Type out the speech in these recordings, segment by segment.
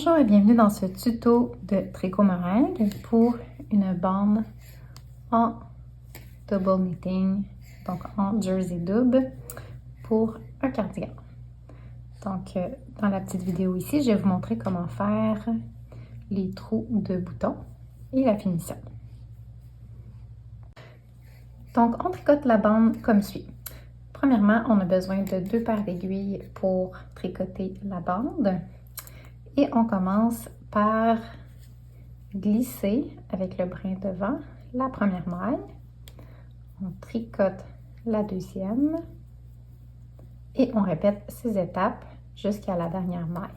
Bonjour et bienvenue dans ce tuto de tricot meringue pour une bande en double knitting, donc en jersey double pour un cardigan. Donc dans la petite vidéo ici, je vais vous montrer comment faire les trous de boutons et la finition. Donc on tricote la bande comme suit. Premièrement, on a besoin de 2 paires d'aiguilles pour tricoter la bande. Et on commence par glisser avec le brin devant la première maille. On tricote la deuxième. Et on répète ces étapes jusqu'à la dernière maille.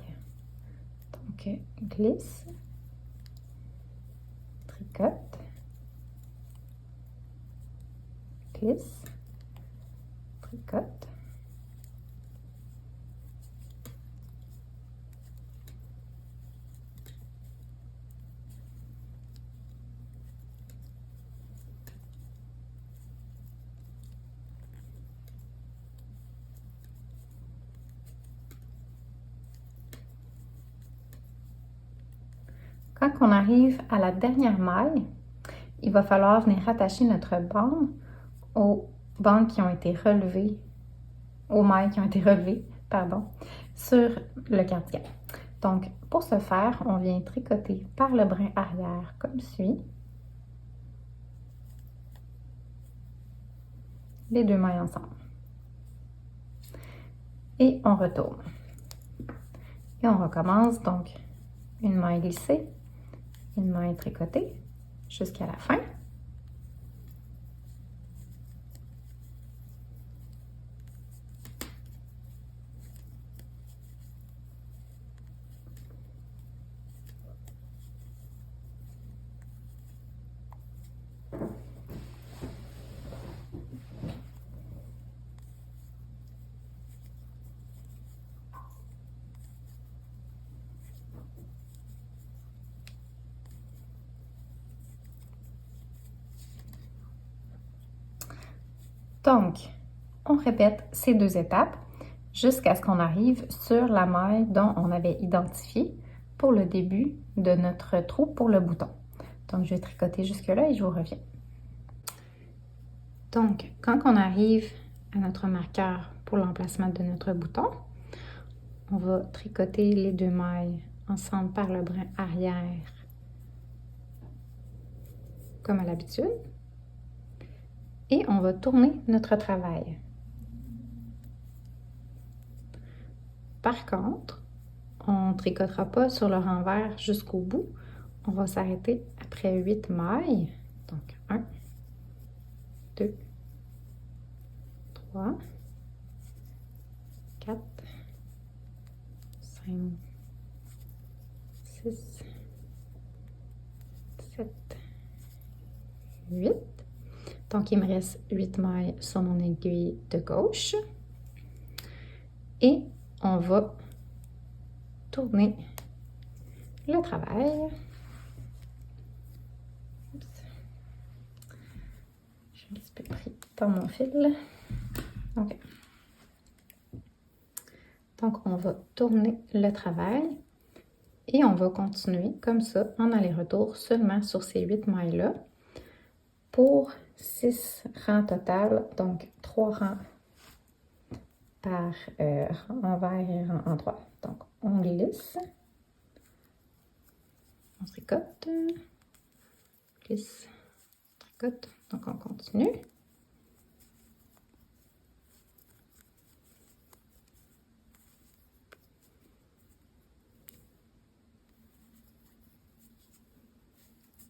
Donc, glisse, tricote, glisse, tricote. Quand on arrive à la dernière maille, il va falloir venir rattacher notre bande aux bandes qui ont été relevées, aux mailles qui ont été relevées, sur le cardigan. Donc, pour ce faire, on vient tricoter par le brin arrière comme suit. Les 2 mailles ensemble. Et on retourne. Et on recommence donc une maille glissée, une maille tricotée jusqu'à la fin. Donc, on répète ces 2 étapes jusqu'à ce qu'on arrive sur la maille dont on avait identifié pour le début de notre trou pour le bouton. Donc, je vais tricoter jusque-là et je vous reviens. Donc, quand on arrive à notre marqueur pour l'emplacement de notre bouton, on va tricoter les 2 mailles ensemble par le brin arrière comme à l'habitude. Et on va tourner notre travail. Par contre, on ne tricotera pas sur le renvers jusqu'au bout. On va s'arrêter après 8 mailles. Donc, 1, 2, 3, 4, 5, 6, 7, 8. Donc, il me reste 8 mailles sur mon aiguille de gauche. Et on va tourner le travail. Oups. Je suis un petit peu pris dans mon fil. OK. Donc, on va tourner le travail et on va continuer comme ça en aller-retour seulement sur ces 8 mailles-là pour 6 rangs total, donc 3 rangs par envers et rang endroit. Donc, on glisse, on tricote, glisse, tricote. Donc, on continue.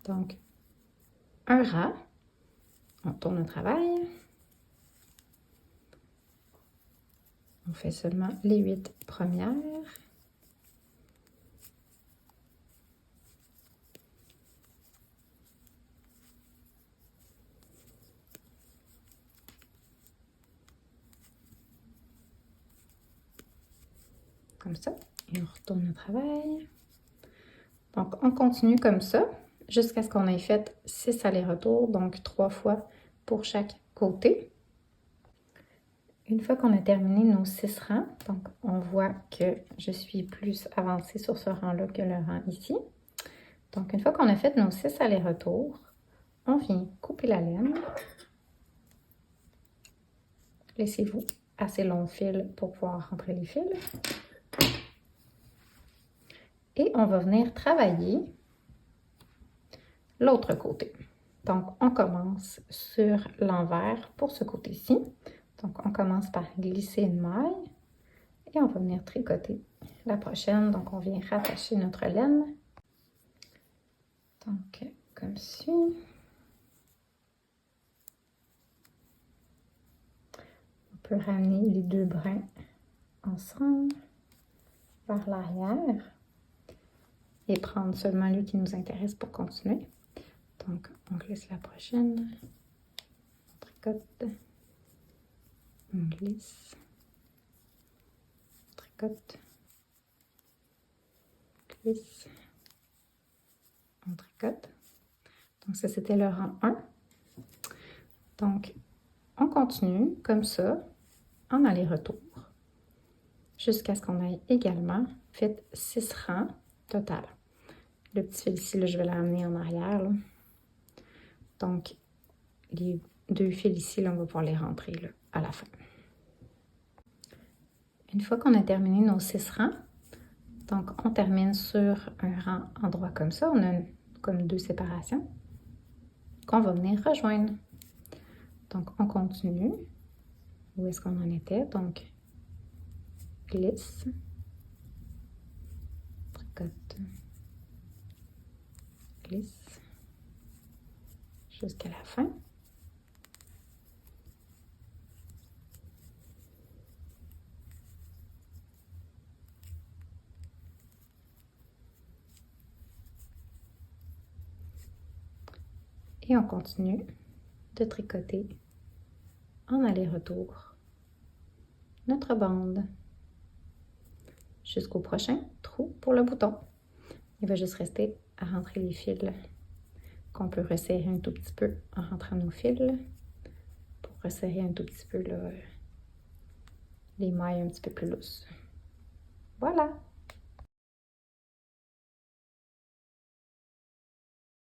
Donc, un rang, on tourne le travail. On fait seulement les 8 premières. Comme ça. Et on retourne le travail. Donc, on continue comme ça jusqu'à ce qu'on ait fait 6 allers-retours, donc 3 fois pour chaque côté. Une fois qu'on a terminé nos 6 rangs, donc on voit que je suis plus avancée sur ce rang-là que le rang ici. Donc, une fois qu'on a fait nos 6 allers-retours, on vient couper la laine. Laissez-vous assez long fil pour pouvoir rentrer les fils. Et on va venir travailler l'autre côté. Donc, on commence sur l'envers pour ce côté-ci. Donc, on commence par glisser une maille et on va venir tricoter la prochaine. Donc, on vient rattacher notre laine. Donc, comme ci. On peut ramener les 2 brins ensemble vers l'arrière et prendre seulement lui qui nous intéresse pour continuer. Donc, on glisse la prochaine, on tricote, on glisse, on tricote, on glisse, on tricote. Donc, ça, c'était le rang 1. Donc, on continue comme ça, en aller-retour, jusqu'à ce qu'on ait également fait 6 rangs total. Le petit fil ici, là, je vais l'amener en arrière. Là. Donc, les 2 fils ici, là, on va pouvoir les rentrer là, à la fin. Une fois qu'on a terminé nos 6 rangs, donc on termine sur un rang endroit comme ça. On a comme 2 séparations qu'on va venir rejoindre. Donc, on continue. Où est-ce qu'on en était? Donc, glisse, tricote, glisse, jusqu'à la fin. Et on continue de tricoter en aller-retour notre bande jusqu'au prochain trou pour le bouton. Il va juste rester à rentrer les fils qu'on peut resserrer un tout petit peu en rentrant nos fils pour resserrer un tout petit peu là, les mailles un petit peu plus lousses. Voilà!